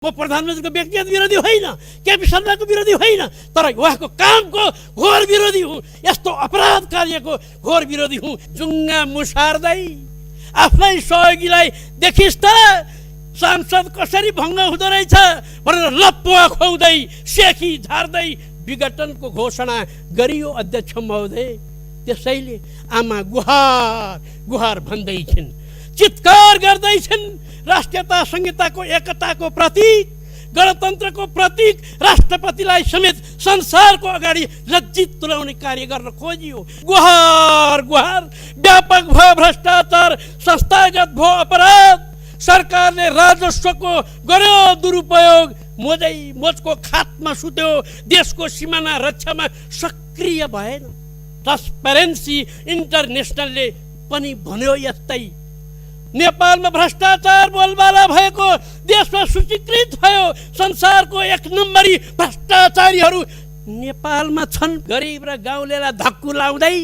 म प्रधानमन्त्रीको व्यक्तिगत विरोधी होइन, केपी शर्माको विरोधी होइन, तर उहाँको कामको घोर विरोधी हुँ। यस्तो अपराध कार्यको घोर विरोधी हुँ। जुङ्गा मुसार्दै आफ्नै सहयोगीलाई देखिस् त सांसद कसरी भङ्ग हुँदो रहेछ भनेर लप्पुवा खुवाउँदै सेखी झार्दै विघटनको घोषणा गरियो अध्यक्ष महोदय। त्यसैले आमा गुहार गुहार भन्दैछिन्, चित्कार गर्दैछिन्। राष्ट्रियता संहिताको एकताको प्रतीक, गणतन्त्रको प्रतीक राष्ट्रपतिलाई समेत संसारको अगाडि लज्जित तुल्याउने कार्य गर्न खोजियो। गुहार गुहार। व्यापक भयो भ्रष्टाचार, संस्थागत भयो अपराध, सरकारले राजस्वको गर्यो दुरुपयोग, मोजको खातमा सुत्यो, देशको सिमाना रक्षामा सक्रिय भएन। ट्रान्सपेरेन्सी इन्टरनेसनलले पनि भन्यो यस्तै। नेपालमा भ्रष्टाचार बोलबाला भएको, देशमा सूचीकृत भयो संसारको एक नम्बरी भ्रष्टाचारीहरू नेपालमा छन्। गरिब र गाउँलेलाई धक्कु लाउँदै,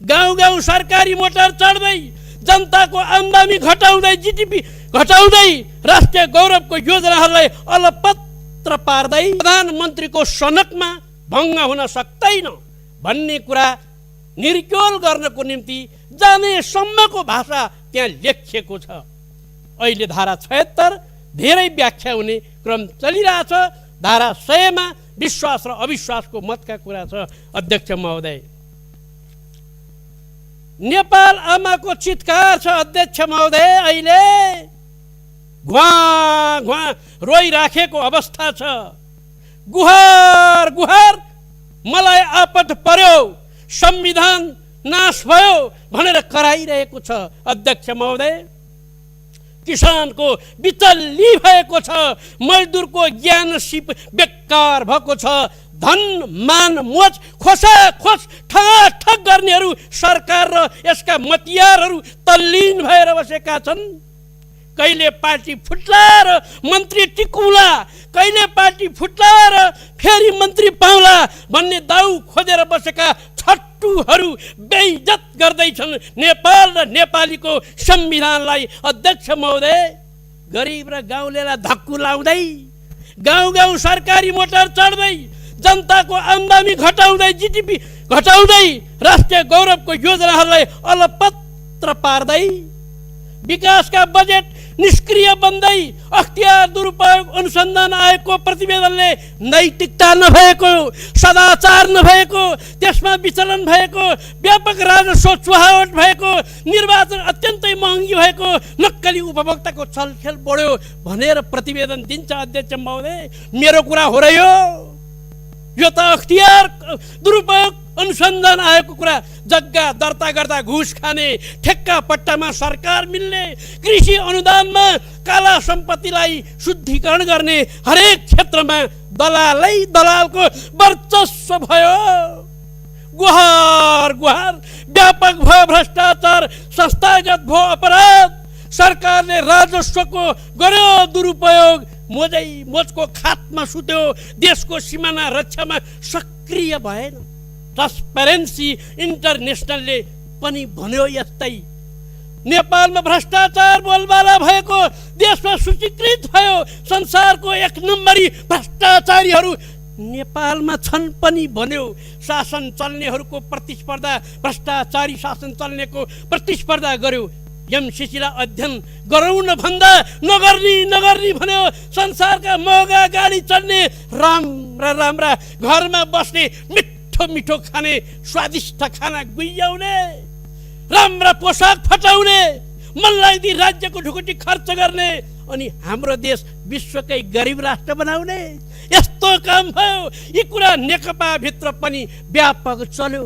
गाउँ गाउँ सरकारी मोटर चढ्दै, जनताको आम्दानी घटाउँदै, जीडीपी घटाउँदै, राष्ट्रिय गौरवको योजनाहरूलाई अलपत्र पार्दै प्रधानमन्त्रीको सनकमा भङ्ग हुन सक्दैन भन्ने कुरा निर्क्योल गर्नको निम्ति जानेसम्मको भाषा त्यहाँ लेखिएको छ। अहिले धारा 76 धेरै व्याख्या हुने क्रम चलिरहेछ। धारा 100 मा विश्वास र अविश्वासको मतका कुरा छ। अध्यक्ष महोदय, नेपाल आमाको चित्कार छ। अध्यक्ष महोदय, अहिले घुवा घुवा रोइराखेको अवस्था छ। गुहार गुहार, मलाई आपत पर्यो, संविधान नाश भयो भनेर कराइरहेको छ। अध्यक्ष महोदय, किसानको बिचल्ली भएको छ, मजदुरको ज्ञान सिप बेकार भएको छ, धन मान मोज खोसाखोस ठगाठग गर्नेहरू सरकार र यसका मतियारहरू तल्लीन भएर बसेका छन्। कहिले पार्टी फुट्ला र मन्त्री टिकुला, कहिले पार्टी फुट्ला र फेरि मन्त्री पाउला भन्ने दाउ खोजेर बसेका छट्टुहरू बेइज्जत गर्दैछन् नेपाल र नेपालीको संविधानलाई। अध्यक्ष महोदय, गरिब र गाउँलेलाई धक्कु लाउँदै, गाउँ गाउँ सरकारी मोटर चढ्दै, जनताको आम्दानी घटाउँदै, जीडीपी घटाउँदै, राष्ट्रिय गौरवको योजनाहरूलाई अलपत्र पार्दै, विकासका बजेट निष्क्रिय बन्दै, अख्तियार दुरुपयोग अनुसन्धान आयोगको प्रतिवेदनले नैतिकता नभएको, सदाचार नभएको, त्यसमा विचलन भएको, व्यापक राजस्व चुहावट भएको, निर्वाचन अत्यन्तै महँगी भएको, नक्कली उपभोक्ताको छलखेल बढ्यो भनेर प्रतिवेदन दिन्छ। अध्यक्ष महोदय, मेरो कुरा हो र यो त अख्तियार दुरुपयोग अनुसन्धान आयोगको कुरा। जग्गा दर्ता गर्दा घुस खाने, ठेक्का पट्टामा सरकार मिल्ने, कृषि अनुदानमा काला सम्पत्तिलाई शुद्धिकरण गर्ने, हरेक क्षेत्रमा दलालै दलालको वर्चस्व भयो। गुहार गुहार। व्यापक भयो भ्रष्टाचार, संस्थागत भयो अपराध, सरकारले राजस्वको गर्यो दुरुपयोग, मोजको खातमा सुत्यो, देशको सिमाना रक्षामा सक्रिय भएन। ट्रान्सपेरेन्सी इन्टरनेसनलले पनि भन्यो यस्तै। नेपालमा भ्रष्टाचार बोलबाला भएको, देशमा सूचीकृत भयो संसारको एक नम्बरी भ्रष्टाचारीहरू नेपालमा छन् पनि भन्यो। शासन चल्नेहरूको प्रतिस्पर्धा, भ्रष्टाचारी शासन चल्नेको प्रतिस्पर्धा गर्यो। एमसीसीलाई अध्ययन गरौँ न भन्दा नगर्नी भन्यो। संसारका महँगा गाडी चढ्ने, राम्रा राम्रा घरमा बस्ने, मिठो खाने, स्वादिष्ट खाना गुइयाउने, राम्रा पोसाक फटाउने, मनलाग्दी राज्यको ढुकुटी खर्च गर्ने, अनि हाम्रो देश विश्वकै गरिब राष्ट्र बनाउने, यस्तो काम भयो। यी कुरा नेकपा भित्र पनि व्यापक चल्यो।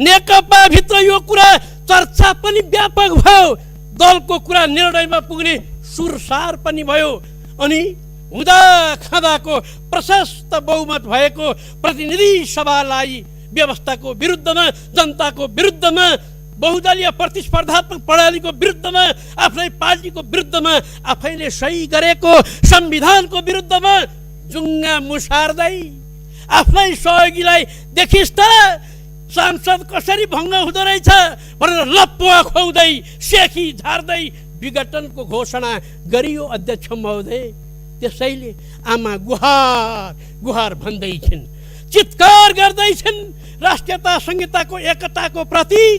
नेकपा भित्र यो कुरा चर्चा पनि व्यापक भयो। दलको कुरा निर्णयमा पुग्ने सुरसार पनि भयो। अनि हुँदा खाँदाको प्रशस्त बहुमत भएको प्रतिनिधि सभालाई व्यवस्थाको विरुद्धमा, जनताको विरुद्धमा, बहुदलीय प्रतिस्पर्धात्मक प्रणालीको विरुद्धमा, आफ्नै पार्टीको विरुद्धमा, आफैले सही गरेको संविधानको विरुद्धमा जुङ्गा मुसार्दै आफ्नै सहयोगीलाई देखिस् त सांसद कसरी भङ्ग हुँदो रहेछ भनेर लप्पुवा खुवाउँदै सेखी झार्दै विघटनको घोषणा गरियो। अध्यक्ष महोदय, त्यसैले आमा गुहार गुहार भन्दैछिन्, चित्कार गर्दैछन्। राष्ट्रियता संहिताको एकताको प्रतीक,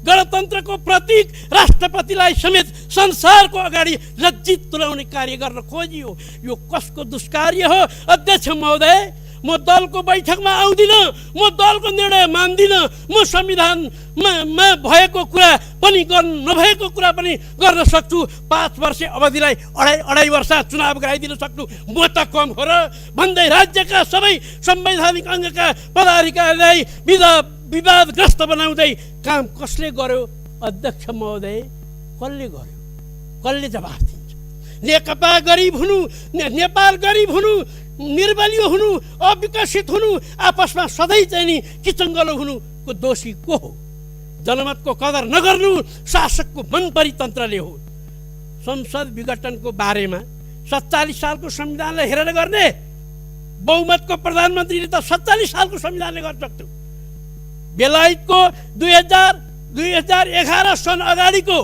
गणतन्त्रको प्रतीक राष्ट्रपतिलाई समेत संसारको अगाडि लज्जित तुल्याउने कार्य गर्न खोजियो। यो कसको दुष्कार्य हो? अध्यक्ष महोदय, म दलको बैठकमा आउँदिनँ, म दलको निर्णय मान्दिनँ, म संविधानमा भएको कुरा पनि नभएको कुरा पनि गर्न सक्छु। 5 वर्ष अवधिलाई अढाई वर्ष चुनाव गराइदिन सक्नु म त कम हो र भन्दै राज्यका सबै संवैधानिक अङ्गका पदाधिकारीलाई विवादग्रस्त बनाउँदै काम कसले गर्यो? अध्यक्ष महोदय, कसले गर्यो? कसले जवाफ दिन्छ? नेकपा गरिब हुनु, नेपाल गरिब हुनु, निर्बलियो हुनु, अविकसित हुनु, आपसमा सधैँ चाहिँ नि किचङ्गलो हुनुको दोषी को हो? जनमतको कदर नगर्नु शासकको मन परितन्त्रले हो। संसद विघटनको बारेमा 47 सालको संविधानलाई हेरेर गर्ने? बहुमतको प्रधानमन्त्रीले त 47 सालको संविधानले गर्न सक्थ्यो। बेलायतको 2011 सन अगाडिको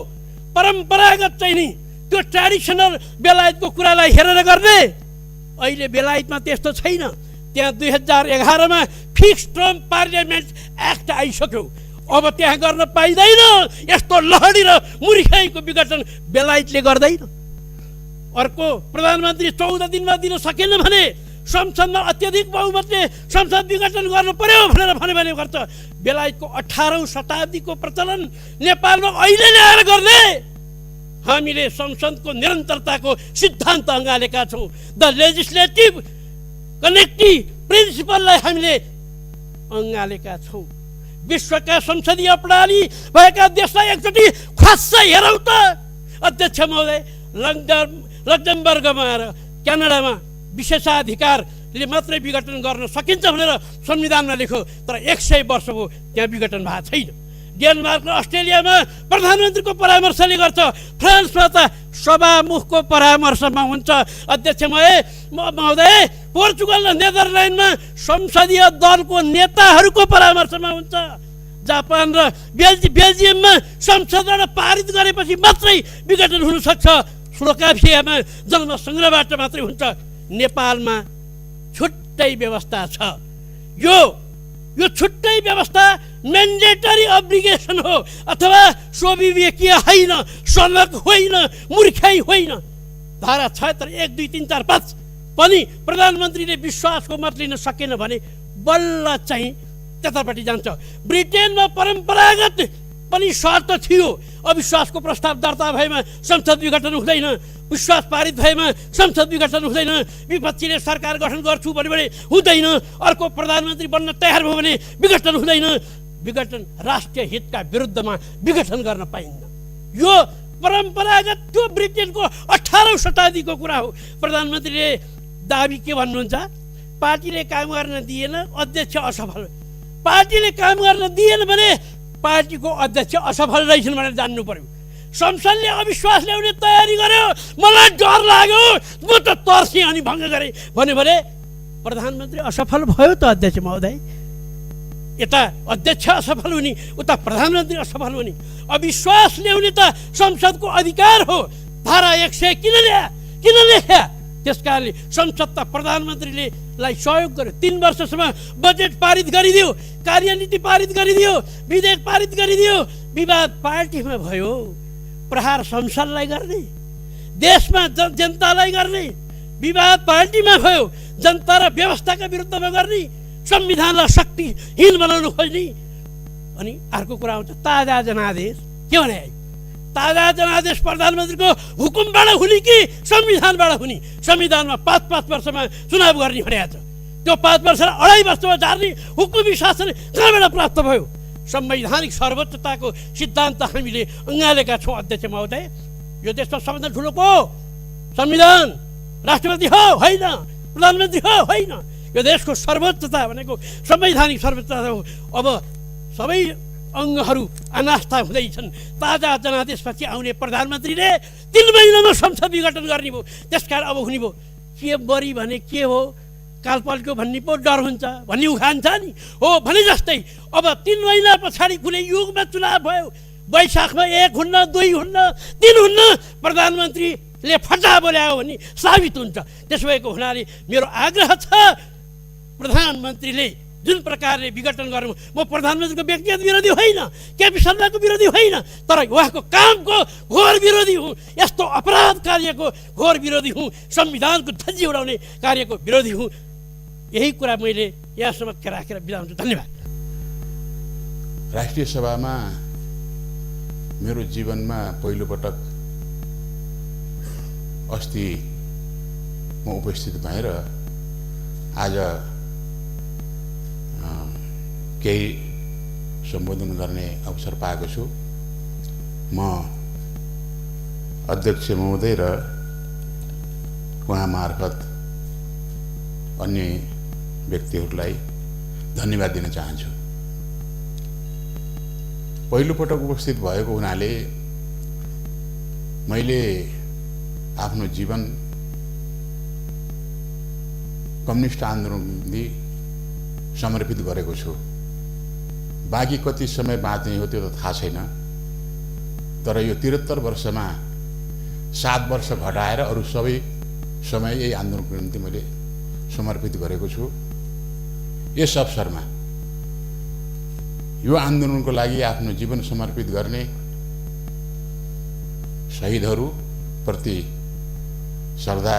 परम्परागत चाहिँ नि त्यो ट्रेडिसनल बेलायतको कुरालाई हेरेर गर्ने? अहिले बेलायतमा त्यस्तो छैन। त्यहाँ 2011 मा फिक्स टर्म पार्लियामेन्ट एक्ट आइसक्यो। अब त्यहाँ गर्न पाइँदैन। यस्तो लहडी र मूर्खाइको विघटन बेलायतले गर्दैन। अर्को प्रधानमन्त्री 14 दिनमा दिन सकेन भने संसदमा अत्यधिक बहुमतले संसद विघटन गर्नु पर्यो भनेर भने गर्छ। बेलायतको 18औं शताब्दीको प्रचलन नेपालमा अहिले ल्याएर गर्ने? हामीले संसदको निरन्तरताको सिद्धान्त अँगालेका छौँ। द लेजिस्लेटिभ कनेक्टिभ प्रिन्सिपललाई हामीले अँगालेका छौँ। विश्वका संसदीय प्रणाली भएका देशलाई एकचोटि ख्वास्स हेरौँ त। अध्यक्ष महोदय, लक्जमबर्गमा र क्यानाडामा विशेषाधिकारले मात्रै विघटन गर्न सकिन्छ भनेर संविधानमा लेख्यो, तर 100 वर्ष हो त्यहाँ विघटन भएको छैन। डेनमार्क र अस्ट्रेलियामा प्रधानमन्त्रीको परामर्शले गर्छ, फ्रान्समा त सभामुखको परामर्शमा हुन्छ। अध्यक्ष महोदय, पोर्चुगल र नेदरल्यान्डमा संसदीय दलको नेताहरूको परामर्शमा हुन्छ। जापान र बेल्जियममा संसदबाट पारित गरेपछि मात्रै विघटन हुन सक्छ। स्लोभाकियामा जनमत-सङ्ग्रहबाट मात्रै हुन्छ। नेपालमा छुट्टै व्यवस्था छ। यो छुट्टै व्यवस्था म्यान्डेटरी अब्लिगेसन हो अथवा स्वविवेकीय होइन, सनक होइन, मूर्खाइ होइन। धारा 76, 1, 2, 3, 4, 5 पनि प्रधानमन्त्रीले विश्वासको मत लिन सकेन भने बल्ल चाहिँ त्यतापट्टि जान्छ। ब्रिटेनमा परम्परागत पनि शर्त थियो, अविश्वासको प्रस्ताव दर्ता भएमा संसद विघटन हुँदैन, विश्वास पारित भएमा संसद विघटन हुँदैन, विपक्षीले सरकार गठन गर्छु भने हुँदैन, अर्को प्रधानमन्त्री बन्न तयार भयो भने विघटन हुँदैन। विघटन राष्ट्रिय हितका विरुद्धमा विघटन गर्न पाइन्न। यो परम्परागत त्यो ब्रिटेनको 18औं शताब्दीको कुरा हो। प्रधानमन्त्रीले दाबी के भन्नुहुन्छ? पार्टीले काम गर्न दिएन, अध्यक्ष असफल। पार्टीले काम गर्न दिएन भने पार्टीको अध्यक्ष असफल रहेछन् भनेर जान्नु पर्यो। संसदले अविश्वास ल्याउने तयारी गर्यो, मलाई डर लाग्यो, म त तर्सेँ अनि भङ्ग गरेँ भने प्रधानमन्त्री असफल भयो त अध्यक्ष महोदय। यता अध्यक्ष असफल हुने, उता प्रधानमन्त्री असफल हुने। अविश्वास ल्याउने त संसदको अधिकार हो। धारा 100 किन लेख्या? त्यसकारणले संसद त प्रधानमन्त्रीले सहयोग गर्यो। 3 वर्षसम्म बजेट पारित गरिदियो, कार्यनीति पारित गरिदियो, विधेयक पारित गरिदियो। विवाद पार्टीमा भयो, प्रहार संसदलाई गर्ने, देशमा जनतालाई गर्ने। विवाद पार्टीमा भयो, जनता र व्यवस्थाका विरुद्धमा गर्ने, संविधानलाई शक्तिहीन बनाउन खोज्ने। अनि अर्को कुरा आउँछ ताजा जनादेश। के भने? ताजा जनादेश प्रधानमन्त्रीको हुकुमबाट हुने कि संविधानबाट हुने? संविधानमा 5 वर्षमा चुनाव गर्ने भनेको छ। त्यो 5 वर्ष र अढाई वर्षमा जाने हुकुमी शासन कहाँबाट प्राप्त भयो? संवैधानिक सर्वोच्चताको सिद्धान्त हामीले अँगालेका छौँ। अध्यक्ष महोदय, यो देशमा सबभन्दा ठुलो को? संविधान। राष्ट्रपति हो होइन, प्रधानमन्त्री हो होइन। यो देशको सर्वोच्चता भनेको संवैधानिक सर्वोच्चता हो। अब सबै अङ्गहरू अनास्था हुँदैछन्। ताजा जनादेशपछि आउने प्रधानमन्त्रीले 3 महिनामा संसद विघटन गर्ने भयो। त्यसकारण अब हुने भयो के बरी भने के हो, कालपालको भन्ने पो डर हुन्छ भन्ने उखान छ नि, हो भने जस्तै अब 3 महिना पछाडि कुनै युगमा चुनाव भयो, वैशाखमा 1 हुन्न, 2 हुन्न, 3 हुन्न, प्रधानमन्त्री ले फटा बोल्यायो भने साबित हुन्छ। त्यसो भएको हुनाले मेरो आग्रह छ, प्रधानमन्त्रीले जुन प्रकारले विघटन गर्नु, म प्रधानमन्त्रीको व्यक्तिगत विरोधी होइन, केपी शर्माको विरोधी होइन, तर उहाँको कामको घोर विरोधी हुँ, यस्तो अपराध कार्यको घोर विरोधी हुँ, संविधानको धज्जी उडाउने कार्यको विरोधी हुँ। यही कुरा मैले यहाँ समक्ष राखेर बिदा हुन्छु। धन्यवाद। राष्ट्रिय सभामा मेरो जीवनमा पहिलोपटक अस्ति म उपस्थित भएर आज केही सम्बोधन गर्ने अवसर पाएको छु। म अध्यक्ष महोदय र उहाँ मार्फत अन्य व्यक्तिहरूलाई धन्यवाद दिन चाहन्छु। पहिलोपटक उपस्थित भएको हुनाले मैले आफ्नो जीवन कम्युनिस्ट आन्दोलनले समर्पित गरेको छु। बाँकी कति समय बाँच्ने हो त्यो त थाहा छैन, तर यो 73 वर्षमा 7 वर्ष घटाएर अरू सबै समय यही आन्दोलनको निम्ति मैले समर्पित गरेको छु। यस अवसरमा यो आन्दोलनको लागि आफ्नो जीवन समर्पित गर्ने शहीदहरू प्रति श्रद्धा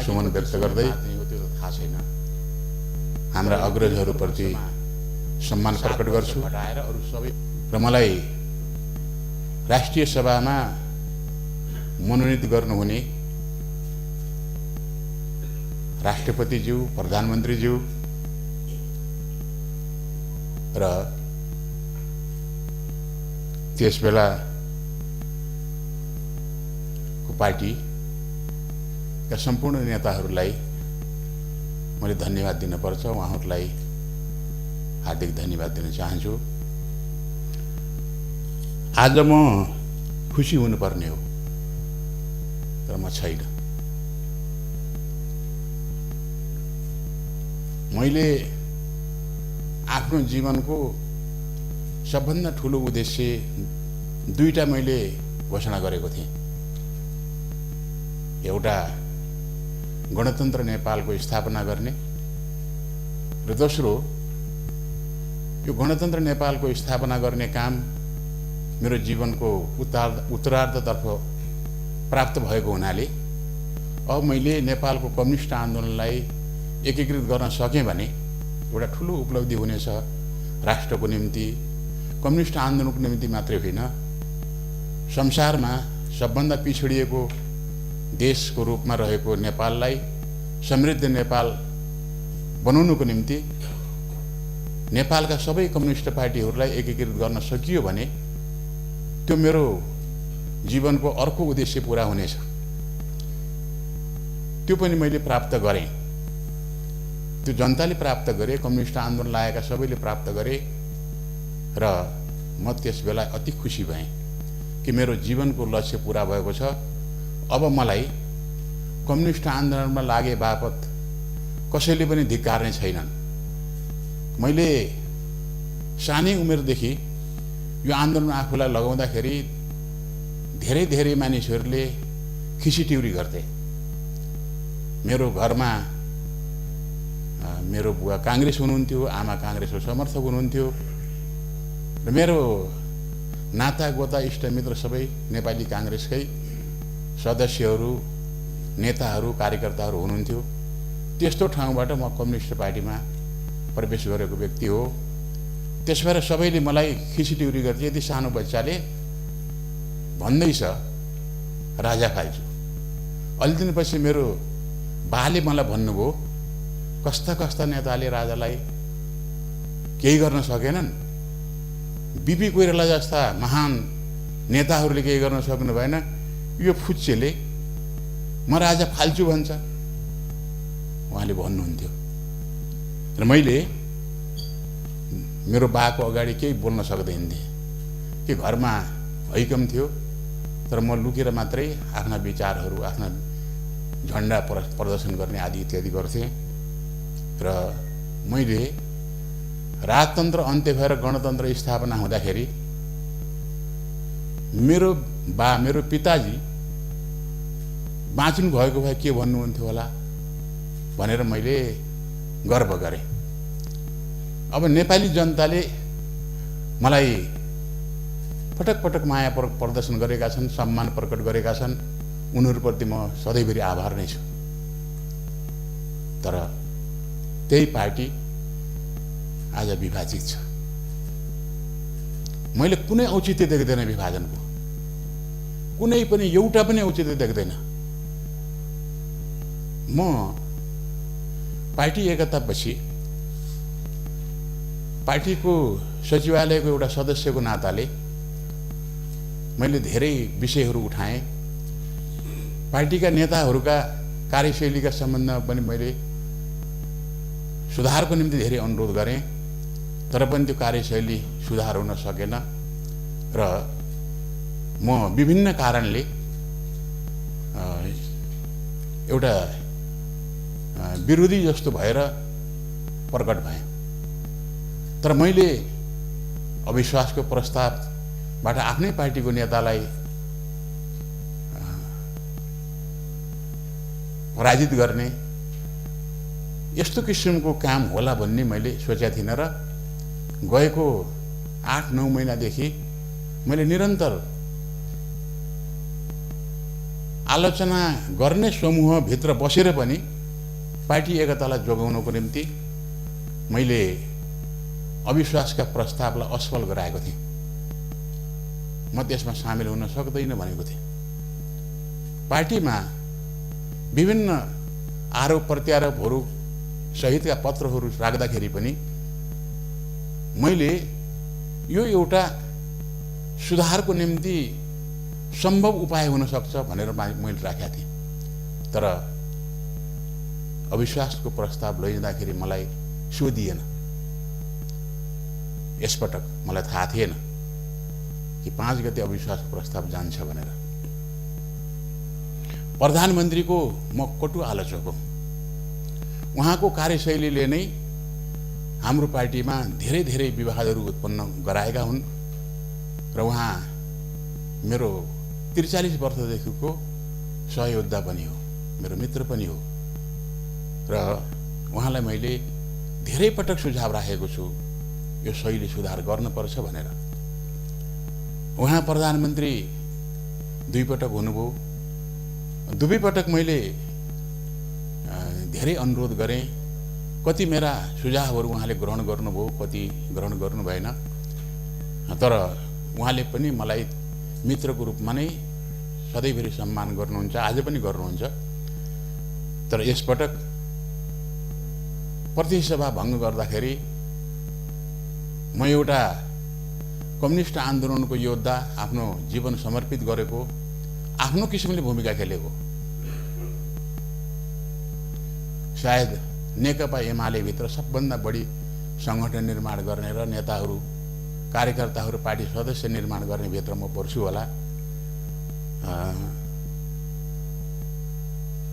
सुमन व्यक्त गर्दै थाहा छैन हाम्रा अग्रजहरूप्रति सम्मान प्रकट गर्छु र मलाई राष्ट्रिय सभामा मनोनित गर्नुहुने राष्ट्रपतिज्यू, प्रधानमन्त्रीज्यू र त्यसबेला पार्टीका सम्पूर्ण नेताहरूलाई मैले धन्यवाद दिनुपर्छ। उहाँहरूलाई हार्दिक धन्यवाद दिन चाहन्छु। आज म खुसी हुनुपर्ने हो, तर म छैन। मैले आफ्नो जीवनको सबभन्दा ठुलो उद्देश्य दुईटा मैले घोषणा गरेको थिएँ। एउटा गणतन्त्र नेपालको स्थापना गर्ने र दोस्रो यो गणतन्त्र नेपालको स्थापना गर्ने काम मेरो जीवनको उत्तरार्धतर्फ प्राप्त भएको हुनाले अब मैले नेपालको कम्युनिस्ट आन्दोलनलाई एकीकृत गर्न सकेँ भने एउटा ठुलो उपलब्धि हुनेछ। राष्ट्रको निम्ति, कम्युनिस्ट आन्दोलनको निम्ति मात्रै होइन, संसारमा सबभन्दा पिछडिएको देशको रूपमा रहेको नेपाललाई समृद्ध नेपाल बनाउनुको निम्ति नेपालका सबै कम्युनिस्ट पार्टीहरूलाई एकीकृत गर्न सकियो भने त्यो मेरो जीवनको अर्को उद्देश्य पूरा हुनेछ। त्यो पनि मैले प्राप्त गरेँ, त्यो जनताले प्राप्त गरे, कम्युनिस्ट आन्दोलन लागेका सबैले प्राप्त गरे र म त्यसबेला अति खुसी भएँ कि मेरो जीवनको लक्ष्य पूरा भएको छ। अब मलाई कम्युनिस्ट आन्दोलनमा लागे बापत कसैले पनि धिक्कार्ने छैनन्। मैले सानै उमेरदेखि यो आन्दोलन आफूलाई लगाउँदाखेरि धेरै धेरै मानिसहरूले खिसीटिउरी गर्थे। मेरो घरमा मेरो बुवा काङ्ग्रेस हुनुहुन्थ्यो, आमा काङ्ग्रेसको समर्थक हुनुहुन्थ्यो र मेरो नाता गोता इष्टमित्र सबै नेपाली काङ्ग्रेसकै सदस्यहरू, नेताहरू, कार्यकर्ताहरू हुनुहुन्थ्यो। त्यस्तो ठाउँबाट म कम्युनिस्ट पार्टीमा प्रवेश गरेको व्यक्ति हो। त्यस भएर सबैले मलाई खिसीटिउरी गर्थे। यति सानो बच्चाले भन्दैछ राजा फाल्छु। अलि दिनपछि मेरो बाले मलाई भन्नुभयो, कस्ता कस्ता नेताले राजालाई केही गर्न सकेनन्, बिपी कोइराला जस्ता महान नेताहरूले केही गर्न सक्नु भएन, यो फुच्चेले म राजा फाल्छु भन्छ, उहाँले भन्नुहुन्थ्यो। र मैले मेरो बाको अगाडि केही बोल्न सक्दैन थिएँ कि घरमा हैकम थियो, तर म लुकेर मात्रै आफ्ना विचारहरू, आफ्ना झन्डा प्रदर्शन गर्ने आदि इत्यादि गर्थेँ। र मैले राजतन्त्र अन्त्य भएर गणतन्त्र स्थापना हुँदाखेरि मेरो पिताजी बाँच्नु भएको भए के भन्नुहुन्थ्यो होला भनेर मैले गर्व गरेँ। अब नेपाली जनताले मलाई पटक पटक माया प्रदर्शन गरेका छन्, सम्मान प्रकट गरेका छन्, उनीहरूप्रति म सधैँभरि आभार नै छु। तर त्यही पार्टी आज विभाजित छ। मैले कुनै औचित्य देख्दैन विभाजनको, कुनै पनि एउटा पनि औचित्य देख्दैन। म पार्टी एकतापछि पार्टीको सचिवालयको एउटा सदस्यको नाताले मैले धेरै विषयहरू उठाएँ। पार्टीका नेताहरूका कार्यशैलीका सम्बन्धमा पनि मैले सुधारको निम्ति धेरै अनुरोध गरेँ, तर पनि त्यो कार्यशैली सुधार हुन सकेन र म विभिन्न कारणले एउटा विरोधी जस्तो भएर प्रकट भएँ। तर मैले अविश्वासको प्रस्तावबाट आफ्नै पार्टीको नेतालाई पराजित गर्ने यस्तो किसिमको काम होला भन्ने मैले सोचेको थिइनँ र गएको 8-9 महिनादेखि मैले निरन्तर आलोचना गर्ने समूहभित्र बसेर पनि पार्टी एकतालाई जोगाउनको निम्ति मैले अविश्वासका प्रस्तावलाई असफल गराएको थिएँ। म त्यसमा सामेल हुन सक्दैन भनेको थिएँ। पार्टीमा विभिन्न आरोप प्रत्यारोपहरू सहितका पत्रहरू राख्दाखेरि पनि मैले यो एउटा सुधारको निम्ति सम्भव उपाय हुन सक्छ भनेर मैले राखेका थिएँ। तर अविश्वासको प्रस्ताव लैजाँदाखेरि मलाई सोधिएन। यसपटक मलाई थाहा थिएन कि 5 गते अविश्वासको प्रस्ताव जान्छ भनेर। प्रधानमन्त्रीको म कटु आलोचक हो। उहाँको कार्यशैलीले नै हाम्रो पार्टीमा धेरै धेरै विवादहरू उत्पन्न गराएका हुन् र उहाँ मेरो 43 वर्षदेखिको सहयोद्धा पनि हो, मेरो मित्र पनि हो र उहाँलाई मैले धेरै पटक सुझाव राखेको छु यो शैली सुधार गर्नुपर्छ भनेर। उहाँ प्रधानमन्त्री 2 पटक हुनुभयो। 2 पटक मैले धेरै अनुरोध गरेँ। कति मेरा सुझावहरू उहाँले ग्रहण गर्नुभयो, कति ग्रहण गर्नु भएन। तर उहाँले पनि मलाई मित्रको रूपमा नै सधैँभरि सम्मान गर्नुहुन्छ, आज पनि गर्नुहुन्छ। तर यसपटक प्रतिनिधि सभा भङ्ग गर्दाखेरि म एउटा कम्युनिस्ट आन्दोलनको योद्धा, आफ्नो जीवन समर्पित गरेको, आफ्नो किसिमले भूमिका खेलेको, सायद नेकपा एमाले भित्र सबभन्दा बढी संगठन निर्माण गर्ने र नेताहरू, कार्यकर्ताहरू, पार्टी सदस्य निर्माण गर्ने भित्र म पर्छु होला।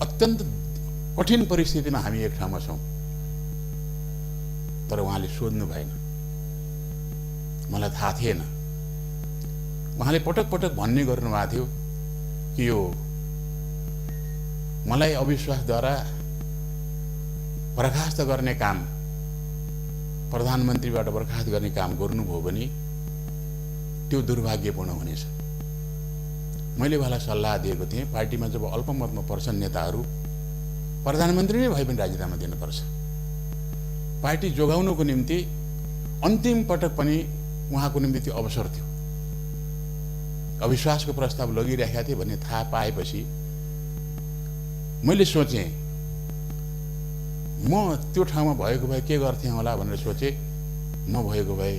अत्यन्त कठिन परिस्थितिमा हामी एक ठाउँमा छौँ। तर उहाँले सोध्नु भएन, मलाई थाहा थिएन। उहाँले पटक पटक भन्ने गर्नुभएको थियो कि यो मलाई अविश्वासद्वारा बर्खास्त गर्ने काम, प्रधानमन्त्रीबाट बर्खास्त गर्ने काम गर्नुभयो भने त्यो दुर्भाग्यपूर्ण हुनेछ। मैले उहाँलाई सल्लाह दिएको थिएँ, पार्टीमा जब अल्पमतमा पर्छन् नेताहरू, प्रधानमन्त्री नै भए पनि राजीनामा दिनुपर्छ। पार्टी जोगाउनको निम्ति अन्तिम पटक पनि उहाँको निम्ति त्यो अवसर थियो। अविश्वासको प्रस्ताव लगिरहेका थिए भन्ने थाहा पाएपछि मैले सोचेँ म त्यो ठाउँमा भएको भए के गर्थेँ होला भनेर सोचेँ। नभएको भए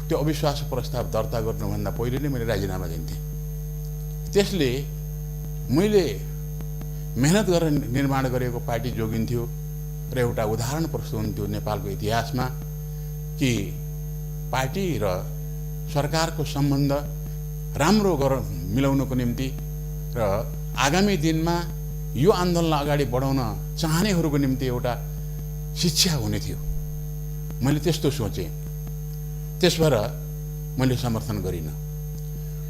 त्यो अविश्वास प्रस्ताव दर्ता गर्नुभन्दा पहिले नै मैले राजीनामा दिन्थेँ। त्यसले मैले मेहनत गरेर निर्माण गरेको पार्टी जोगिन्थ्यो र एउटा उदाहरण प्रस्तुत हुन्थ्यो नेपालको इतिहासमा कि पार्टी र सरकारको सम्बन्ध राम्रो मिलाउनको निम्ति र आगामी दिनमा यो आन्दोलनलाई अगाडि बढाउन चाहनेहरूको निम्ति एउटा शिक्षा हुने थियो। मैले त्यस्तो सोचेँ। त्यस भएर मैले समर्थन गरिनँ।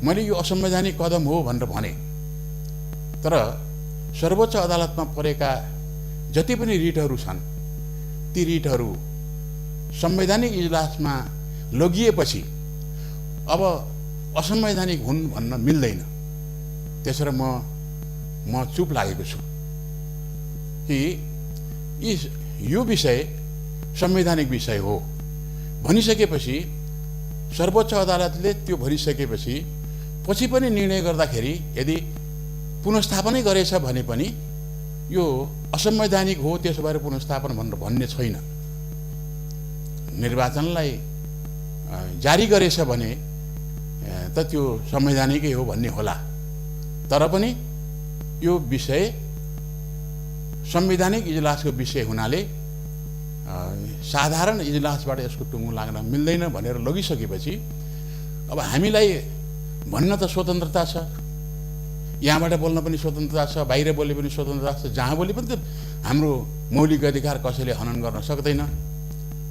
मैले यो असंवैधानिक कदम हो भनेर भने, तर सर्वोच्च अदालतमा परेका जति पनि रिटहरू छन् ती रिटहरू संवैधानिक इजलासमा लगिएपछि अब असंवैधानिक हुन् भन्न मिल्दैन। त्यसैले म चुप लागेको छु कि यो विषय संवैधानिक विषय हो भनिसकेपछि सर्वोच्च अदालतले त्यो भनिसकेपछि पछि पनि निर्णय गर्दाखेरि यदि पुनर्स्थापनै गरेछ भने पनि यो असंवैधानिक हो, त्यसो भएर पुनर्स्थापन भनेर भन्ने छैन। निर्वाचनलाई जारी गरेछ भने त त्यो संवैधानिकै हो भन्ने होला, तर पनि यो विषय संवैधानिक इजलासको विषय हुनाले साधारण इजलासबाट यसको टुङ्गो लाग्न मिल्दैन भनेर लगिसकेपछि अब हामीलाई भन्न त स्वतन्त्रता छ, यहाँबाट बोल्न पनि स्वतन्त्रता छ, बाहिर बोल्ने पनि स्वतन्त्रता छ, जहाँ बोले पनि त हाम्रो मौलिक अधिकार कसैले हनन गर्न सक्दैन।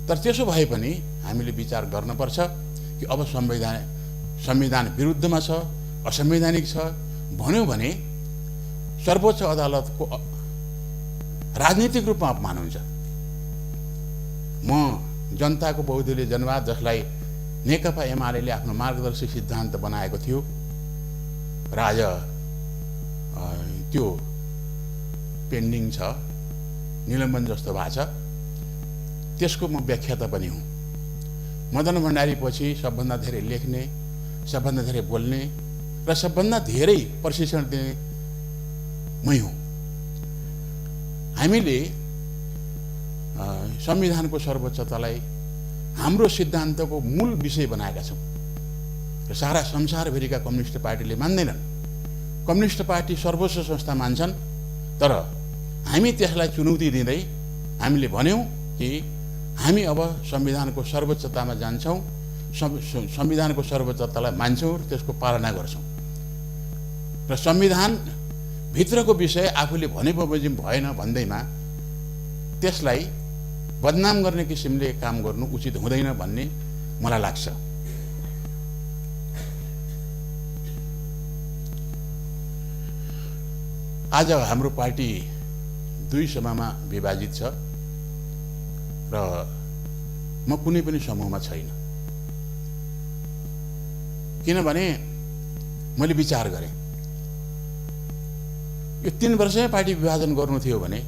तर त्यसो भए पनि हामीले विचार गर्नुपर्छ कि अब संविधान विरुद्धमा छ, असंवैधानिक छ भन्यो भने सर्वोच्च अदालतको राजनीतिक रूपमा अपमान हुन्छ। म जनताको बहुदलीय जनवाद जसलाई नेकपा एमाले आफ्नो मार्गदर्शी सिद्धान्त बनाएको थियो र आज त्यो पेन्डिङ छ, निलम्बन जस्तो भएको छ, त्यसको म व्याख्याता पनि हुँ। मदन भण्डारी पछि सबभन्दा धेरै लेख्ने, सबभन्दा धेरै बोल्ने र सबभन्दा धेरै प्रशिक्षण दिने मै हुँ। हामीले संविधानको सर्वोच्चतालाई हाम्रो सिद्धान्तको मूल विषय बनाएका छौँ र सारा संसारभरिका कम्युनिस्ट पार्टीले मान्दैनन्। कम्युनिस्ट पार्टी सर्वोच्च संस्था मान्छन्, तर हामी त्यसलाई चुनौती दिँदै हामीले भन्यौँ कि हामी अब संविधानको सर्वोच्चतामा जान्छौँ, संविधानको सर्वोच्चतालाई मान्छौँ र त्यसको पालना गर्छौँ र संविधान भित्रको विषय आफूले भने बमोजिम भएन भन्दैमा त्यसलाई बदनाम गर्ने किसिमले काम गर्नु उचित हुँदैन भन्ने मलाई लाग्छ। आज हाम्रो पार्टी दुई समूहमा विभाजित छ र म कुनै पनि समूहमा छैन, किनभने मैले विचार गरेँ यो 3 वर्षमै पार्टी विभाजन गर्नु थियो भने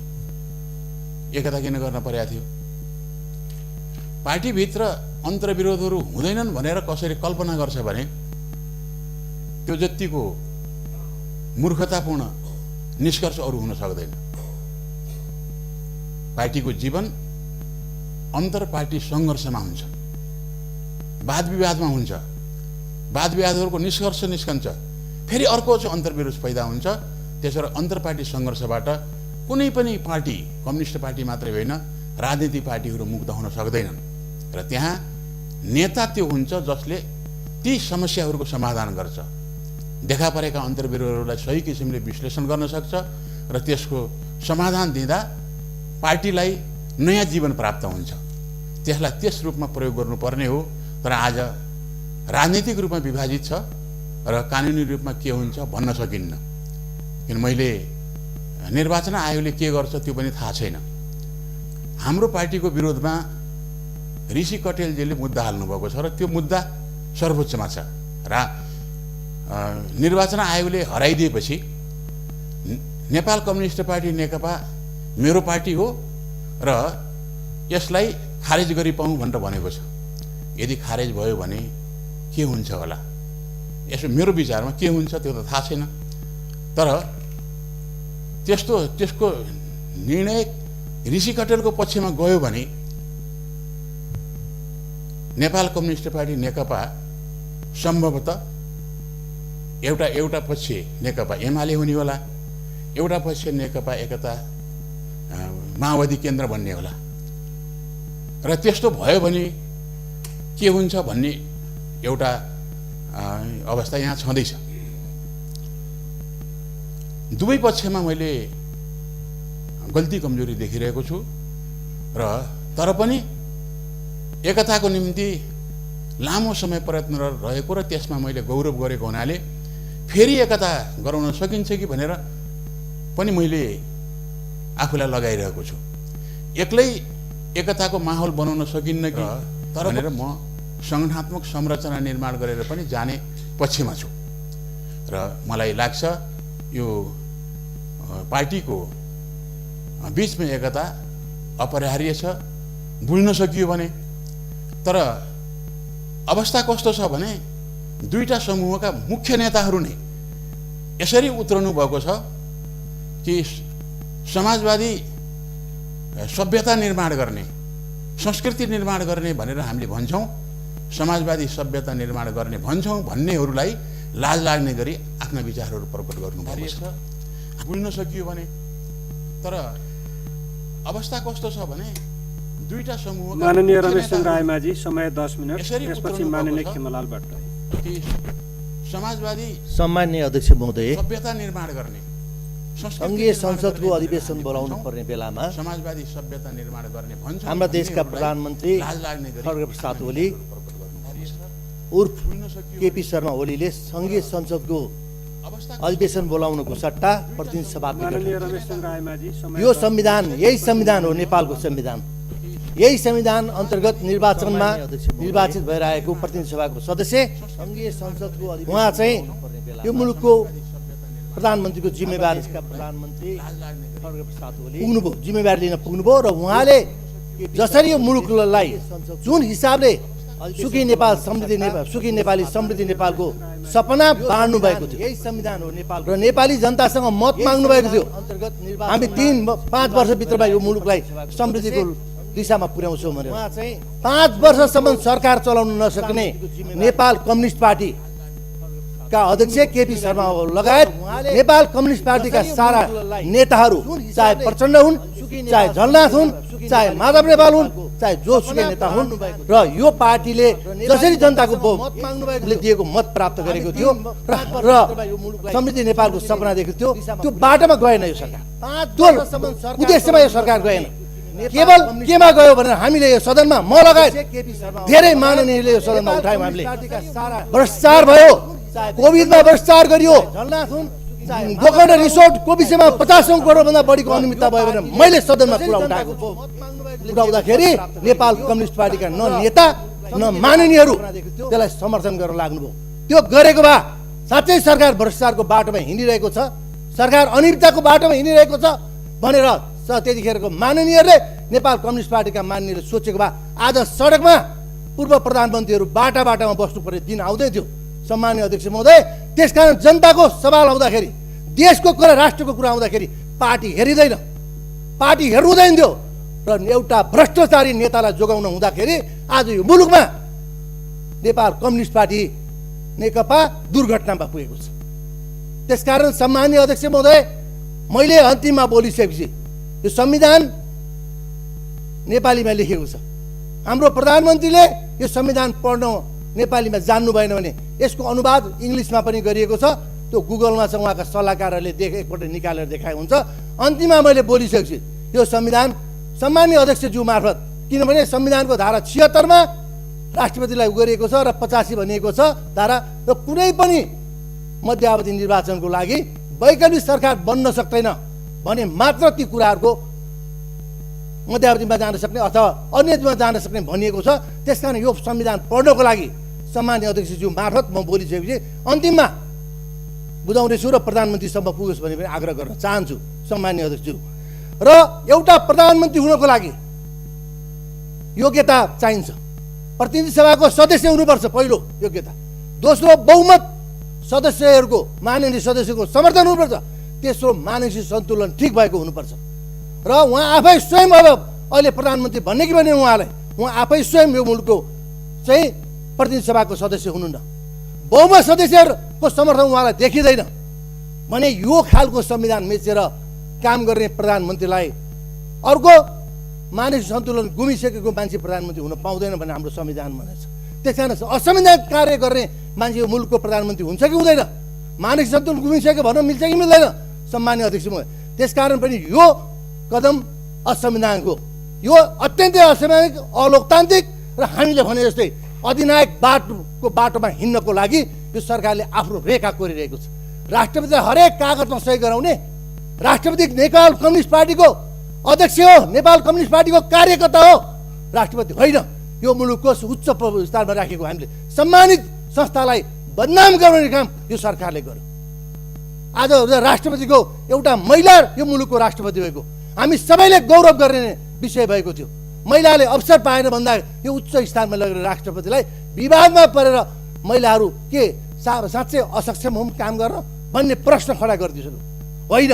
एकता किन गर्न परेको थियो? पार्टीभित्र अन्तर्विरोधहरू हुँदैनन् भनेर कसैले कल्पना गर्छ भने त्यो जतिको मूर्खतापूर्ण निष्कर्ष अरू हुन सक्दैन। पार्टीको जीवन अन्तर पार्टी सङ्घर्षमा हुन्छ, वाद विवादमा हुन्छ, वाद विवादहरूको निष्कर्ष निस्कन्छ, फेरि अर्को चाहिँ अन्तर्विरोध पैदा हुन्छ। त्यसरी अन्तर पार्टी सङ्घर्षबाट कुनै पनि पार्टी, कम्युनिस्ट पार्टी मात्रै होइन, राजनीतिक पार्टीहरू मुक्त हुन सक्दैनन् र त्यहाँ नेता त्यो हुन्छ जसले ती समस्याहरूको समाधान गर्छ, देखा परेका अन्तर्विरोधहरूलाई सही किसिमले विश्लेषण गर्न सक्छ र त्यसको समाधान दिँदा पार्टीलाई नयाँ जीवन प्राप्त हुन्छ। त्यसलाई त्यस रूपमा प्रयोग गर्नुपर्ने हो। तर आज राजनीतिक रूपमा विभाजित छ र कानुनी रूपमा के हुन्छ भन्न सकिन्न, किन मैले निर्वाचन आयोगले के गर्छ त्यो पनि थाहा छैन। हाम्रो पार्टीको विरोधमा ऋषि कटेलजीले मुद्दा हाल्नुभएको छ र त्यो मुद्दा सर्वोच्चमा छ र निर्वाचन आयोगले हराइदिएपछि नेपाल कम्युनिस्ट पार्टी नेकपा मेरो पार्टी हो र यसलाई खारेज गरिपाउँ भनेर भनेको छ। यदि खारेज भयो भने के हुन्छ होला, यसो मेरो विचारमा के हुन्छ त्यो त थाहा छैन। तर त्यसको निर्णय ऋषि कटेलको पक्षमा गयो भने नेपाल कम्युनिस्ट पार्टी नेकपा सम्भवतः एउटा पक्ष नेकपा एमाले हुने होला, एउटा पक्ष नेकपा एकता माओवादी केन्द्र भन्ने होला र त्यस्तो भयो भने के हुन्छ भन्ने एउटा अवस्था यहाँ छँदैछ। दुवै पक्षमा मैले गल्ती कमजोरी देखिरहेको छु र तर पनि एकताको निम्ति लामो समय प्रयत्न रहेको र त्यसमा मैले गौरव गरेको हुनाले फेरि एकता गराउन सकिन्छ कि भनेर पनि मैले आफूलाई लगाइरहेको छु। एक्लै एकताको माहौल बनाउन सकिन्न कि भनेर म संगठनात्मक संरचना निर्माण गरेर पनि जाने पक्षमा छु र मलाई लाग्छ यो पार्टीको बीचमा एकता अपरिहार्य छ, बुझ्न सकियो भने। तर अवस्था कस्तो छ भने दुईटा समूहका मुख्य नेताहरू नै यसरी उत्रनु भएको छ कि समाजवादी सभ्यता निर्माण गर्ने, संस्कृति निर्माण गर्ने भनेर हामीले भन्छौँ, समाजवादी सभ्यता निर्माण गर्ने भन्छौँ भन्नेहरूलाई लाज लाग्ने गरी आफ्ना विचारहरू प्रकट गर्नुभएको छ, बुझ्न सकियो भने। तर अवस्था कस्तो छ भने दुईटा समूह माननीय रमेशचन्द्र रायमाझी समय 10 मिनट, त्यसपछि माननीय खेमलाल भट्टराई। कि समाजवादी सम्माननीय अध्यक्ष महोदय, सभ्यता निर्माण गर्ने, सङ्घीय संसदको अधिवेशन बोलाउनु पर्ने बेलामा समाजवादी सभ्यता निर्माण गर्ने भन्छौँ हाम्रा देशका प्रधानमन्त्री खड्गप्रसाद ओली उर्फ केपी शर्मा ओलीले सङ्घीय संसदको अधिवेशन बोलाउनुको सट्टा प्रतिनिधि सभाको माननीय रमेशचन्द्र रायमाझी समय यो संविधान, यही संविधान हो नेपालको संविधान। यही संविधान अन्तर्गत निर्वाचनमा निर्वाचित भएर आएको प्रतिनिधि सभाको सदस्य सङ्घीय संसदको उहाँ चाहिँ यो मुलुकको प्रधानमन्त्रीको जिम्मेवारी प्रधानमन्त्री पुग्नुभयो, जिम्मेवारी लिन पुग्नुभयो र उहाँले जसरी यो मुलुकलाई जुन हिसाबले सुखी नेपाल समृद्धि नेपाल, सुखी नेपाली समृद्धि नेपालको सपना बाँड्नु भएको थियो, यही संविधान हो नेपाल र नेपाली जनतासँग मत माग्नु भएको थियो। हामी 3-5 वर्षभित्रमा यो मुलुकलाई समृद्धिको दिशामा पुर्याउँछौँ भनेर 5 वर्षसम्म सरकार चलाउन नसक्ने नेपाल कम्युनिस्ट पार्टी का अध्यक्ष केपी शर्मा लगायत नेपाल कम्युनिस्ट पार्टीका सारा नेताहरू, चाहे प्रचण्ड हुन्, चाहे झलनाथ हुन्, चाहे माधव नेपाल हुन्, चाहे जोसुकै नेता हुन्, र यो पार्टीले जसरी जनताको दिएको मत प्राप्त गरेको थियो र समृद्धि नेपालको सपना देखेको थियो, त्यो बाटोमा गएन यो सरकार। त्यो उद्देश्यमा यो सरकार गएन। केवल केमा गयो भनेर हामीले यो सदनमा म लगायत धेरै माननीयले यो सदनमा उठायौँ। हामीले भ्रष्टाचार भयो, कोभिडमा भ्रष्टाचार गरियो, गोकर्ण रिसोर्टको विषयमा 50 करोडभन्दा बढीको अनियमितता भयो भनेर मैले सदनमा कुरा उठाउँदाखेरि नेपाल कम्युनिस्ट पार्टीका न नेता न माननीयहरू त्यसलाई समर्थन गर्न लाग्नुभयो। त्यो गरेको भए साँच्चै सरकार भ्रष्टाचारको बाटोमा हिँडिरहेको छ, सरकार अनियमितताको बाटोमा हिँडिरहेको छ भनेर त्यतिखेरको माननीयहरूले, नेपाल कम्युनिस्ट पार्टीका माननीयले सोचेको भए आज सडकमा पूर्व प्रधानमन्त्रीहरू बाटा बाटामा बस्नुपर्ने दिन आउँदै थियो। सम्माननीय अध्यक्ष महोदय, त्यसकारण जनताको सवाल आउँदाखेरि, देशको कुरा, राष्ट्रको कुरा आउँदाखेरि पार्टी हेरिँदैन, पार्टी हेर्नु हुँदैन थियो र एउटा भ्रष्टाचारी नेतालाई जोगाउन हुँदाखेरि आज यो मुलुकमा नेपाल कम्युनिस्ट पार्टी नेकपा दुर्घटनामा पुगेको छ। त्यसकारण सम्माननीय अध्यक्ष महोदय, मैले अन्तिममा बोलिसकेपछि यो संविधान नेपालीमा लेखेको छ। हाम्रो प्रधानमन्त्रीले यो संविधान पढ्न नेपालीमा जान्नु भएन भने यसको अनुवाद इङ्ग्लिसमा पनि गरिएको छ, त्यो गुगलमा छ, उहाँका सल्लाहकारहरूले एकपल्ट निकालेर देखाए हुन्छ। अन्तिममा मैले बोलिसकेपछि यो संविधान सम्माननीय अध्यक्षज्यू मार्फत, किनभने संविधानको धारा 76मा राष्ट्रपतिलाई गरिएको छ र 85 भनिएको छ धारा, र कुनै पनि मध्यावधि निर्वाचनको लागि वैकल्पिक सरकार बन्न सक्दैन भने मात्र ती कुराहरूको मध्यावधिमा जान सक्ने अथवा अन्यमा जान सक्ने भनिएको छ। त्यसकारण यो संविधान पढ्नको लागि सम्माननीय अध्यक्षज्यू मार्फत म बोलिसकेपछि अन्तिममा बुझाउँदैछु र प्रधानमन्त्रीसम्म पुगोस् भने पनि आग्रह गर्न चाहन्छु सम्माननीय अध्यक्षज्यू। र एउटा प्रधानमन्त्री हुनको लागि योग्यता चाहिन्छ। प्रतिनिधि सभाको सदस्य हुनुपर्छ पहिलो योग्यता, दोस्रो बहुमत सदस्यहरूको, माननीय सदस्यको समर्थन हुनुपर्छ, तेस्रो मानसिक सन्तुलन ठिक भएको हुनुपर्छ। र उहाँ आफै स्वयं अब अहिले प्रधानमन्त्री भन्ने कि भने उहाँ आफै स्वयं यो मुलुकको चाहिँ प्रतिनिधि सभाको सदस्य हुनुहुन्न, बहुमत सदस्यहरूको समर्थन उहाँलाई देखिँदैन भने यो खालको संविधान मिचेर काम गर्ने प्रधानमन्त्रीलाई अर्को मानसिक सन्तुलन गुमिसकेको मान्छे प्रधानमन्त्री हुन पाउँदैन भन्ने हाम्रो संविधान भनेको छ। त्यसकारण असंवैधानिक कार्य गर्ने मान्छे यो मुलुकको प्रधानमन्त्री हुन्छ कि हुँदैन, मानसिक सन्तुलन गुमिसकेको भन्न मिल्छ कि मिल्दैन सम्माननीय अध्यक्ष महोदय। त्यसकारण पनि यो कदम असंवैधानिक हो, यो अत्यन्तै असंवैधानिक, अलोकतान्त्रिक र हामीले भने जस्तै अधिनायक बाटोमा हिँड्नको लागि यो सरकारले आफ्नो रेखा कोरिरहेको छ। राष्ट्रपतिलाई हरेक कागजमा सही गराउने राष्ट्रपति नेपाल कम्युनिस्ट पार्टीको अध्यक्ष हो, नेपाल कम्युनिस्ट पार्टीको कार्यकर्ता हो, राष्ट्रपति होइन। यो मुलुकको उच्च स्थानमा राखेको हामीले सम्मानित संस्थालाई बदनाम गर्ने काम यो सरकारले गर्यो। आज राष्ट्रपतिको एउटा महिला यो मुलुकको राष्ट्रपति भएको हामी सबैले गौरव गर्ने विषय भएको थियो। महिलाले अवसर पाएन भन्दा यो उच्च स्थानमा लगेर राष्ट्रपतिलाई विवादमा परेर महिलाहरू के साँच्चै असक्षम हुन् काम गर्न भन्ने प्रश्न खडा गरिदिनु होइन।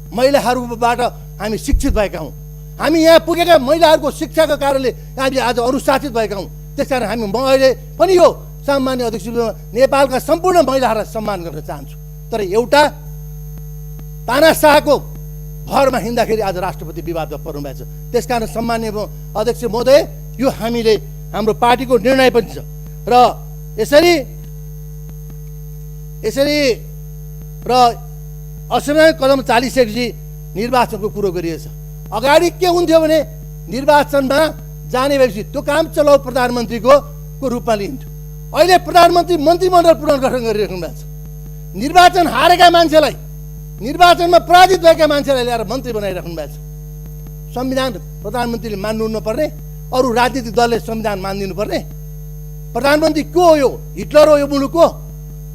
महिलाहरूबाट हामी शिक्षित भएका हौँ, हामी यहाँ पुगेका महिलाहरूको शिक्षाको कारणले हामी आज अनुशासित भएका हौँ। त्यसकारण हामी म अहिले पनि यो सामान्य अध्यक्ष नेपालका सम्पूर्ण महिलाहरूलाई सम्मान गर्न चाहन्छु। तर एउटा तानाशाहको भरमा हिँड्दाखेरि आज राष्ट्रपति विवादमा पर्नुभएको छ। त्यसकारण सम्मान्य अध्यक्ष महोदय, यो हामीले हाम्रो पार्टीको निर्णय पनि छ र यसरी र असंवैधानिक कदम चालिसकेपछि निर्वाचनको कुरो गरिएछ। अगाडि के हुन्थ्यो भने निर्वाचनमा जाने भएपछि त्यो काम चलाउ प्रधानमन्त्रीको रूपमा लिन्थ्यो। अहिले प्रधानमन्त्री मन्त्रीमण्डल पुनर्गठन गरिराख्नु भएको छ। निर्वाचन हारेका मान्छेलाई, निर्वाचनमा पराजित भएका मान्छेलाई ल्याएर मन्त्री बनाइराख्नु भएको छ। संविधान प्रधानमन्त्रीले मान्नु नपर्ने, अरू राजनीतिक दलले संविधान मानिदिनु पर्ने? प्रधानमन्त्री को हो? यो हिटलर हो यो मुलुकको?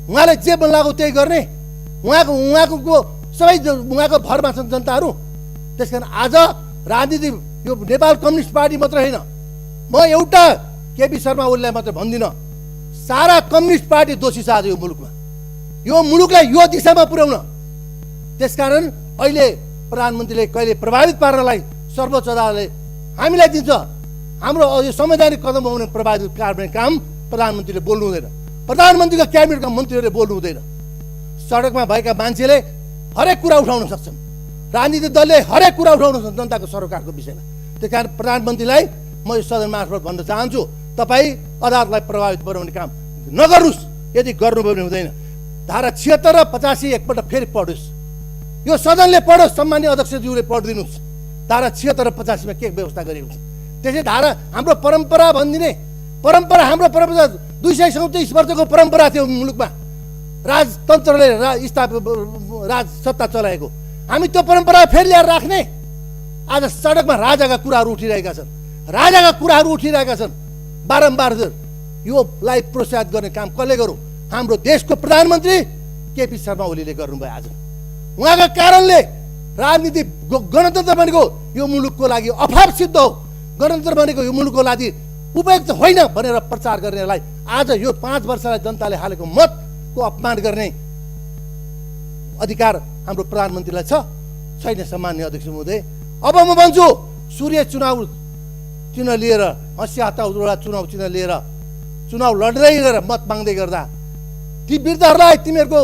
उहाँले जे मन लाग्यो त्यही गर्ने? उहाँको सबै उहाँको भरमा छन् जनताहरू। त्यसकारण आज राजनीति यो नेपाल कम्युनिस्ट पार्टी मात्र होइन, म एउटा केपी शर्मा ओलीलाई मात्र भन्दिनँ, सारा कम्युनिस्ट पार्टी दोषी छ आज यो मुलुकमा, यो मुलुकलाई यो दिशामा पुर्याउन। त्यसकारण अहिले प्रधानमन्त्रीले कहिले प्रभावित पार्नलाई सर्वोच्च अदालतले हामीलाई दिन्छ। हाम्रो यो संवैधानिक कदम हो भने प्रभावित पार्ने काम प्रधानमन्त्रीले बोल्नु हुँदैन, प्रधानमन्त्रीको क्याबिनेटका मन्त्रीहरूले बोल्नु हुँदैन। सडकमा भएका मान्छेले हरेक कुरा उठाउन सक्छन्, राजनीतिक दलले हरेक कुरा उठाउन सक्छन् जनताको सरकारको विषयमा। त्यस कारण प्रधानमन्त्रीलाई म यो सदन मार्फत भन्न चाहन्छु, तपाईँ अदालतलाई प्रभावित बनाउने काम नगर्नुहोस्। यदि गर्नुभयो भने हुँदैन। धारा 76 र 85 एकपल्ट फेरि पढोस्, यो सदनले पढोस्, सम्मान्य अध्यक्षज्यूले पढिदिनुहोस् धारा 76 र 85 मा के व्यवस्था गरिएको छ। त्यसै धारा हाम्रो परम्परा भनिदिने, परम्परा हाम्रो परम्परा 237 वर्षको परम्परा थियो मुलुकमा, राजतन्त्रले राज सत्ता चलाएको। हामी त्यो परम्परा फेरि ल्याएर राख्ने? आज सडकमा राजाका कुराहरू उठिरहेका छन्, राजाका कुराहरू उठिरहेका छन् बारम्बार। योलाई प्रोत्साहित गर्ने काम कसले गरौँ? हाम्रो देशको प्रधानमन्त्री केपी शर्मा ओलीले गर्नुभयो। आज उहाँका कारणले राजनीति गणतन्त्र बनेको यो मुलुकको लागि अभाव सिद्ध हो, गणतन्त्र बनेको यो मुलुकको लागि उपयुक्त होइन भनेर प्रचार गर्नेलाई आज यो 5 वर्षलाई जनताले हालेको मतको अपमान गर्ने अधिकार हाम्रो प्रधानमन्त्रीलाई छ छैन? सामान्य अध्यक्ष महोदय, अब म भन्छु, सूर्य चुनाव चिन्ह लिएर, हँसिया हताउडा चुनाव चिन्ह लिएर चुनाव लड्दै गरेर मत माग्दै गर्दा ती वृद्धहरूलाई तिमीहरूको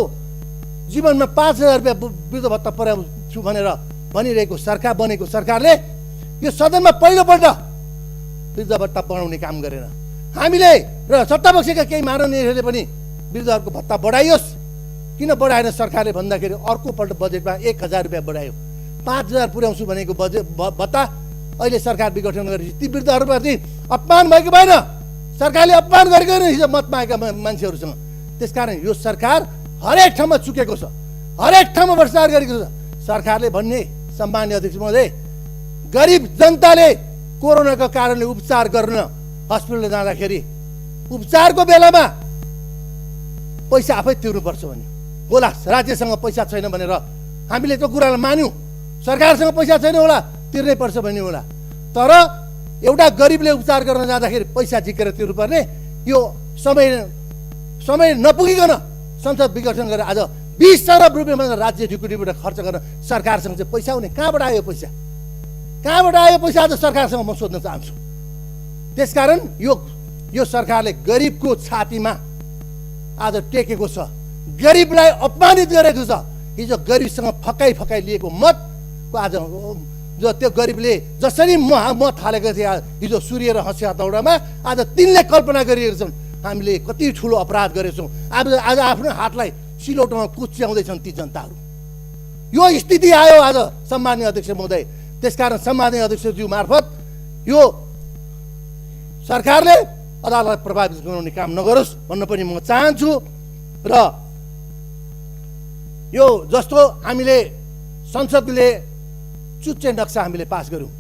जीवनमा 5,000 रुपियाँ वृद्ध भत्ता पुर्याउँछु भनेर भनिरहेको सरकार बनेको सरकारले यो सदनमा पहिलोपल्ट वृद्ध भत्ता बढाउने काम गरेन। हामीले र सत्तापक्षका केही माननीयहरूले पनि वृद्धहरूको भत्ता बढाइयोस्, किन बढाएन सरकारले भन्दाखेरि अर्कोपल्ट बजेटमा 1,000 रुपियाँ बढायो। 5,000 पुर्याउँछु भनेको भत्ता अहिले सरकार विघटन गरेपछि ती वृद्धहरूप्रति अपमान भएको भएन? सरकारले अपमान गरेको हिजो मत मागेका मान्छेहरूसँग। त्यसकारण यो सरकार हरेक ठाउँमा चुकेको छ, हरेक ठाउँमा भ्रष्टाचार गरेको छ। सरकारले भन्ने सम्मान्य अध्यक्ष महोदय, गरिब जनताले कोरोनाको कारणले उपचार गर्न हस्पिटल जाँदाखेरि उपचारको बेलामा पैसा आफै तिर्नुपर्छ भन्यो। होला राज्यसँग पैसा छैन भनेर हामीले त्यो कुरालाई मान्यौँ, सरकारसँग पैसा छैन होला तिर्नै पर्छ भन्ने होला। तर एउटा गरिबले उपचार गर्न जाँदाखेरि पैसा झिकेर तिर्नुपर्ने, यो समय नपुगिकन संसद विघटन गरेर आज 20 अरब रुपियाँ राज्य ढिकुटीबाट खर्च गर्न सरकारसँग चाहिँ पैसा आउने कहाँबाट आयो? पैसा कहाँबाट आयो? पैसा आज सरकारसँग म सोध्न चाहन्छु। त्यसकारण यो सरकारले गरिबको छातीमा आज टेकेको छ, गरिबलाई अपमानित गरेको छ। हिजो गरिबसँग फकाइ लिएको मतको आज जो त्यो गरिबले जसरी मत हालेको थिए हिजो सूर्य र हँसिया हतौडामा, आज तिनले कल्पना गरिरहेको छन् हामीले कति ठुलो अपराध गरेछौँ। आज आफ्नो हातलाई सिलौटोमा कुच्याउँदैछन् ती जनताहरू। यो स्थिति आयो आज सम्मान्य अध्यक्ष महोदय। त्यसकारण सम्मान्य अध्यक्षज्यू मार्फत यो सरकारले अदालतलाई प्रभावित गराउने काम नगरोस् भन्न पनि म चाहन्छु। र यो जस्तो हामीले संसदले चुच्चे नक्सा हामीले पास गर्यौँ,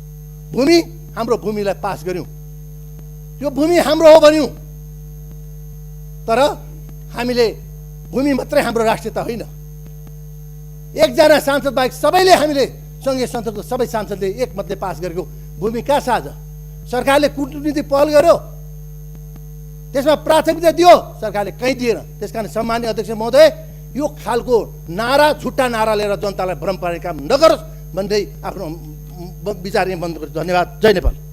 भूमि हाम्रो भूमिलाई पास गर्यौँ, त्यो भूमि हाम्रो हो भन्यौँ। तर हामीले भूमि मात्रै हाम्रो राष्ट्रियता होइन, एकजना सांसद बाहेक सबैले हामीले सङ्घीय संसदको सबै सांसदले एकमतले पास गरेको भूमि कहाँ साझ? सरकारले कूटनीति पहल गर्यो, त्यसमा प्राथमिकता दियो, सरकारले कहीँ दिएन। त्यसकारण सम्माननीय अध्यक्ष महोदय, यो खालको नारा, झुट्टा नारा लिएर जनतालाई भ्रम पार्ने काम नगरोस् भन्दै आफ्नो विचार बन्द गर्छु। धन्यवाद। जय नेपाल।